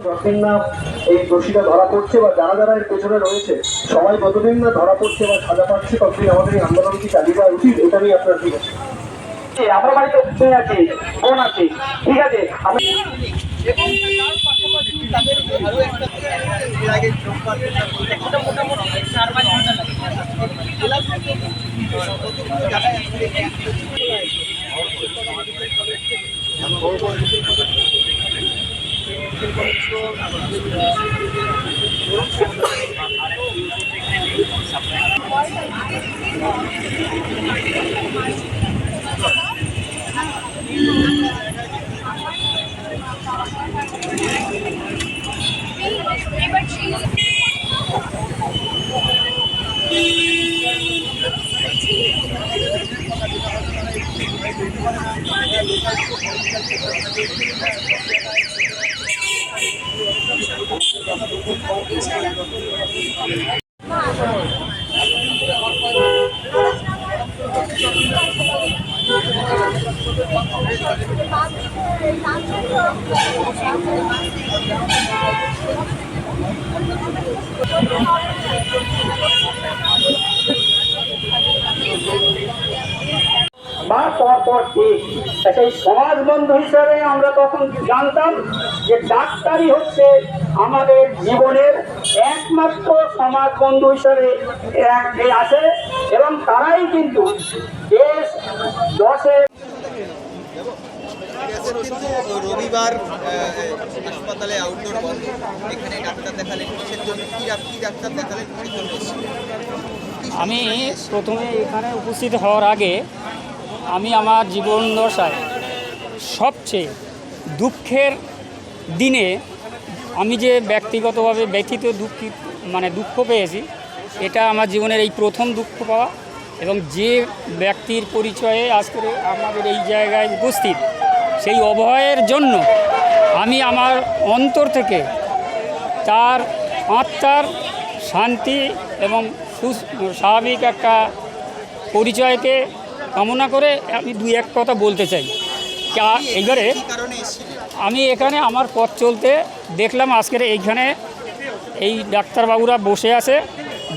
যতদিন না এই দোষীটা ধরা পড়ছে বা যারা যারা এর পেছনে রয়েছে সবাই যতদিন না ধরা পড়ছে বা সাজা পাচ্ছে ততদিন আমাদের এই আন্দোলন কি চালিয়ে যাওয়া উচিত, এটা নিয়ে আপনার কি? আমার বাড়িতে বোন আছে, বোন আছে, ঠিক আছে। আমি বা পরপর ঠিক সেই সমাজ বন্ধু হিসেবে আমরা তখন জানতাম যে ডাক্তারই হচ্ছে আমাদের জীবনের একমাত্র সমাজ বন্ধু হিসেবে আছে, এবং তারাই কিন্তু দেশ দশে রবিবার হাসপাতালে আউটডোর বন্ধ, এখানে ডাক্তার দেখালেন কিসের জন্য, কি ডাক্তার দেখালেন কিসের জন্য? আমি প্রথমে এখানে উপস্থিত হওয়ার আগে আমি আমার জীবন দশায় সবচেয়ে দুঃখের দিনে আমি যে ব্যক্তিগতভাবে ব্যথিত দুঃখ পেয়েছি, এটা আমার জীবনের এই প্রথম দুঃখ পাওয়া, এবং যে ব্যক্তির পরিচয়ে আজকে আমাদের এই জায়গায় উপস্থিত, সেই অভয়ের জন্য আমি আমার অন্তর থেকে তার আত্মার শান্তি এবং স্বাভাবিক একটা পরিচয়কে কামনা করে আমি দুই এক কথা বলতে চাই। এইবারে আমি এখানে আমার পথ চলতে দেখলাম আজকের এইখানে এই ডাক্তারবাবুরা বসে আছে,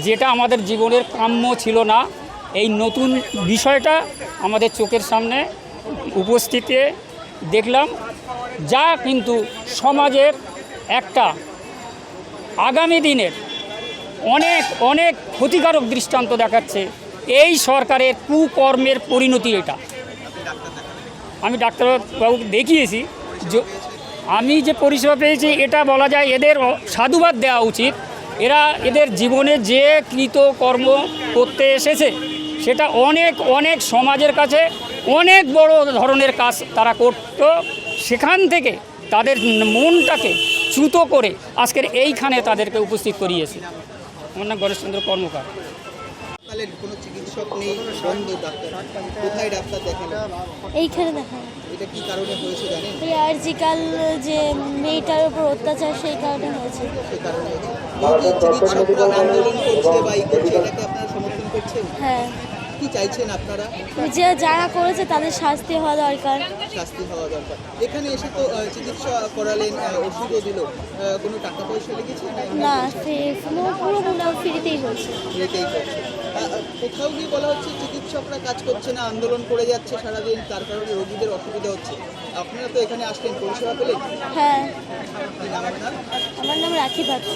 যেটা আমাদের জীবনের কাম্য ছিল না। এই নতুন বিষয়টা আমাদের চোখের সামনে উপস্থিতে দেখলাম, যা কিন্তু সমাজের একটা আগামী দিনের অনেক অনেক ক্ষতিকারক দৃষ্টান্ত দেখাচ্ছে। এই সরকারের কুকর্মের পরিণতি এটা। আমি ডাক্তারবাবুকে দেখিয়েছি, আমি যে পরিষেবা পেয়েছি এটা বলা যায় এদের সাধুবাদ দেওয়া উচিত। এরা এদের জীবনে যে কৃতকর্ম করতে এসেছে সেটা অনেক অনেক সমাজের কাছে অনেক বড় ধরনের কাজ তারা করত, সেখান থেকে তাদের মনটাকে চ্যুত করে আজকের এইখানে তাদেরকে উপস্থিত করিয়েছে। আমার নাম গণেশচন্দ্র কর্মকার। কোনো চিকিৎসক নেই, বন্ধ ডাক্তার, কোথায় ডাক্তার দেখালেন? এইখানে দেখানো। এটা কি কারণে হয়েছে জানেন? এই আর্জিকাল যে মেয়েটার উপর অত্যাচার, সেই কারণে হয়েছে। সেই কারণে হয়েছে। এই যে চিকিৎসকরা আন্দোলন করছে বা করছে, এটাকে আপনারা সমর্থন করছেন? হ্যাঁ। কি চাইছেন আপনারা? যে যারা করেছে তাদের শাস্তি হওয়া দরকার। শাস্তি হওয়া দরকার। এখানে এসে তো চিকিৎসা করালেন, ওষুধও দিল, কোনো টাকা পয়সা লেগেছে? না, পুরো ফ্রিতেই হয়েছে। ফ্রিতেই করছে। কোথাও গিয়ে বলা হচ্ছে চিকিৎসকরা কাজ করছে না, আন্দোলন করে যাচ্ছে সারাদিন, তার কারণে রোগীদের অসুবিধা হচ্ছে। আপনারা তো এখানে আসলেন, পরিষেবা পেলেন? হ্যাঁ। কি নাম আপনার? আমার নাম রাখি পাত্র।